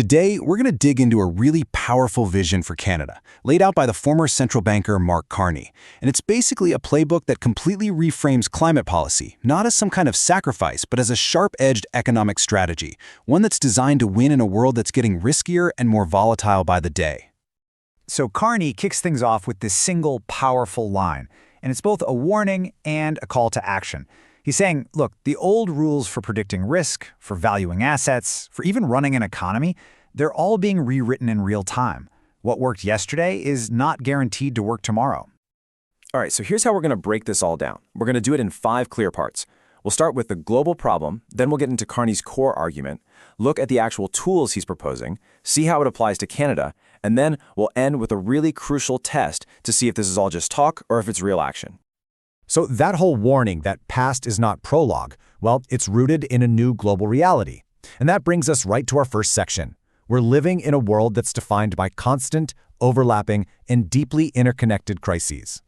Today, we're going to dig into a really powerful vision for Canada, laid out by the former central banker Mark Carney. And it's basically a playbook that completely reframes climate policy, not as some kind of sacrifice, but as a sharp-edged economic strategy, one that's designed to win in a world that's getting riskier and more volatile by the day. So Carney kicks things off with this single, powerful line, and it's both a warning and a call to action. He's saying, look, the old rules for predicting risk, for valuing assets, for even running an economy, they're all being rewritten in real time. What worked yesterday is not guaranteed to work tomorrow. All right, so here's how we're going to break this all down. We're going to do it in 5 clear parts. We'll start with the global problem, then we'll get into Carney's core argument, look at the actual tools he's proposing, see how it applies to Canada, and then we'll end with a really crucial test to see if this is all just talk or if it's real action. So that whole warning that past is not prologue, well, it's rooted in a new global reality. And that brings us right to our first section. We're living in a world that's defined by constant, overlapping, and deeply interconnected crises.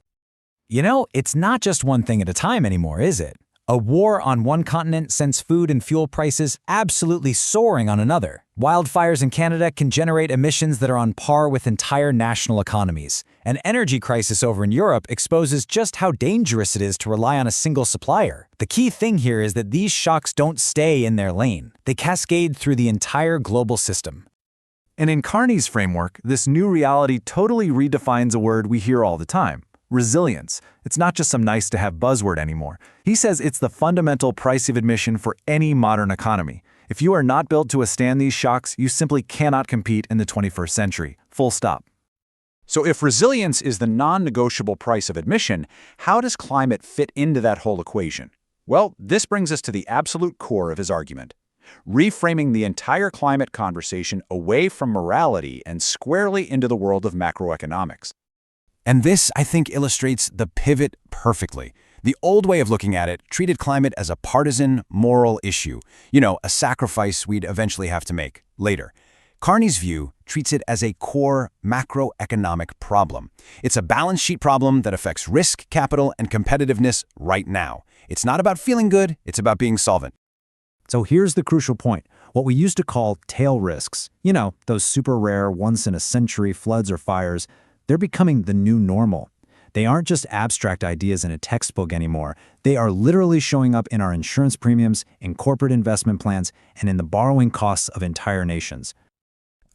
You know, it's not just one thing at a time anymore, is it? A war on one continent sends food and fuel prices absolutely soaring on another. Wildfires in Canada can generate emissions that are on par with entire national economies. An energy crisis over in Europe exposes just how dangerous it is to rely on a single supplier. The key thing here is that these shocks don't stay in their lane. They cascade through the entire global system. And in Carney's framework, this new reality totally redefines a word we hear all the time: resilience. It's not just some nice-to-have buzzword anymore. He says it's the fundamental price of admission for any modern economy. If you are not built to withstand these shocks, you simply cannot compete in the 21st century. Full stop. So if resilience is the non-negotiable price of admission, how does climate fit into that whole equation? Well, this brings us to the absolute core of his argument: reframing the entire climate conversation away from morality and squarely into the world of macroeconomics. And this, I think, illustrates the pivot perfectly. The old way of looking at it treated climate as a partisan, moral issue. A sacrifice we'd eventually have to make later. Carney's view treats it as a core macroeconomic problem. It's a balance sheet problem that affects risk, capital, and competitiveness right now. It's not about feeling good, it's about being solvent. So here's the crucial point. What we used to call tail risks, those super rare, once-in-a-century floods or fires, they're becoming the new normal. They aren't just abstract ideas in a textbook anymore. They are literally showing up in our insurance premiums, in corporate investment plans, and in the borrowing costs of entire nations.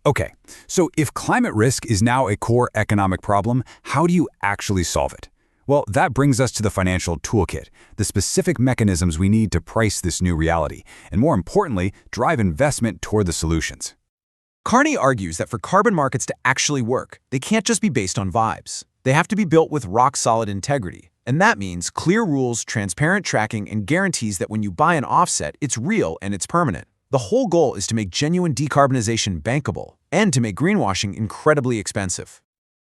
Okay, so if climate risk is now a core economic problem, how do you actually solve it? Well, that brings us to the financial toolkit, the specific mechanisms we need to price this new reality, and more importantly, drive investment toward the solutions. Carney argues that for carbon markets to actually work, they can't just be based on vibes. They have to be built with rock-solid integrity. And that means clear rules, transparent tracking, and guarantees that when you buy an offset, it's real and it's permanent. The whole goal is to make genuine decarbonization bankable and to make greenwashing incredibly expensive.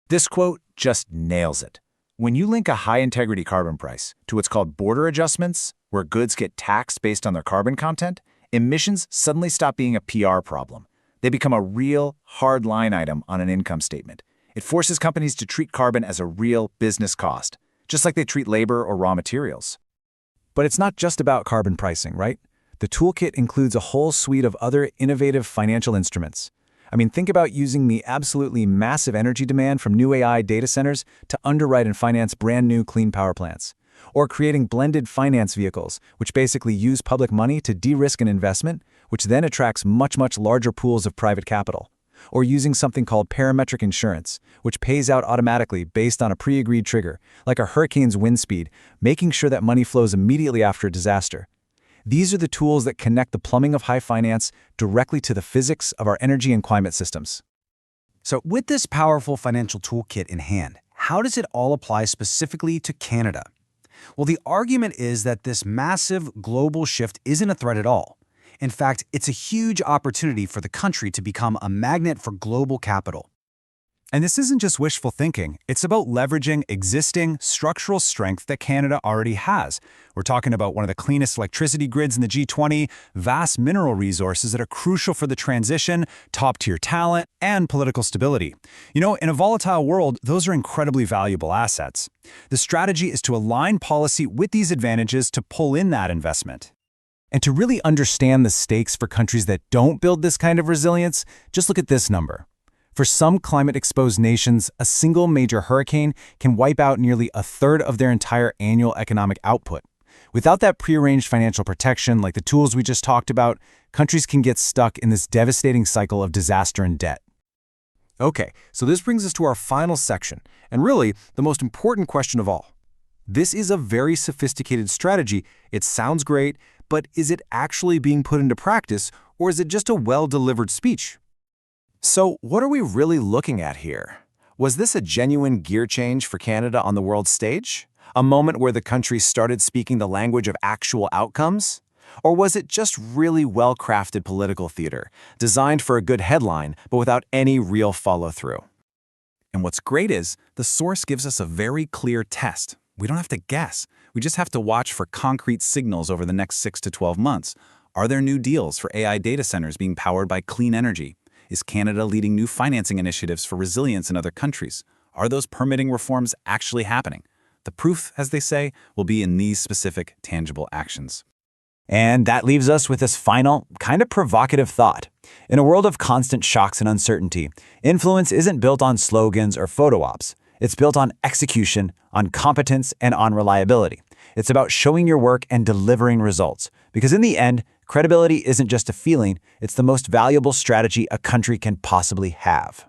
This quote just nails it. When you link a high-integrity carbon price to what's called border adjustments, where goods get taxed based on their carbon content, emissions suddenly stop being a PR problem. They become a real, hard line item on an income statement. It forces companies to treat carbon as a real business cost, just like they treat labor or raw materials. But it's not just about carbon pricing, right? The toolkit includes a whole suite of other innovative financial instruments. Think about using the absolutely massive energy demand from new AI data centers to underwrite and finance brand new clean power plants. Or creating blended finance vehicles, which basically use public money to de-risk an investment, which then attracts much, much larger pools of private capital. Or using something called parametric insurance, which pays out automatically based on a pre-agreed trigger, like a hurricane's wind speed, making sure that money flows immediately after a disaster. These are the tools that connect the plumbing of high finance directly to the physics of our energy and climate systems. So with this powerful financial toolkit in hand, how does it all apply specifically to Canada? Well, the argument is that this massive global shift isn't a threat at all. In fact, it's a huge opportunity for the country to become a magnet for global capital. And this isn't just wishful thinking. It's about leveraging existing structural strength that Canada already has. We're talking about one of the cleanest electricity grids in the G20, vast mineral resources that are crucial for the transition, top-tier talent, and political stability. In a volatile world, those are incredibly valuable assets. The strategy is to align policy with these advantages to pull in that investment. And to really understand the stakes for countries that don't build this kind of resilience, just look at this number. For some climate-exposed nations, a single major hurricane can wipe out nearly a third of their entire annual economic output. Without that prearranged financial protection, like the tools we just talked about, countries can get stuck in this devastating cycle of disaster and debt. Okay, so this brings us to our final section, and really, the most important question of all. This is a very sophisticated strategy. It sounds great, but is it actually being put into practice, or is it just a well-delivered speech? So, what are we really looking at here? Was this a genuine gear change for Canada on the world stage? A moment where the country started speaking the language of actual outcomes? Or was it just really well-crafted political theater, designed for a good headline, but without any real follow-through? And what's great is, the source gives us a very clear test. We don't have to guess. We just have to watch for concrete signals over the next 6 to 12 months. Are there new deals for AI data centers being powered by clean energy? Is Canada leading new financing initiatives for resilience in other countries? Are those permitting reforms actually happening? The proof, as they say, will be in these specific, tangible actions. And that leaves us with this final, kind of provocative thought. In a world of constant shocks and uncertainty, influence isn't built on slogans or photo ops. It's built on execution, on competence, and on reliability. It's about showing your work and delivering results. Because in the end, credibility isn't just a feeling, it's the most valuable strategy a country can possibly have.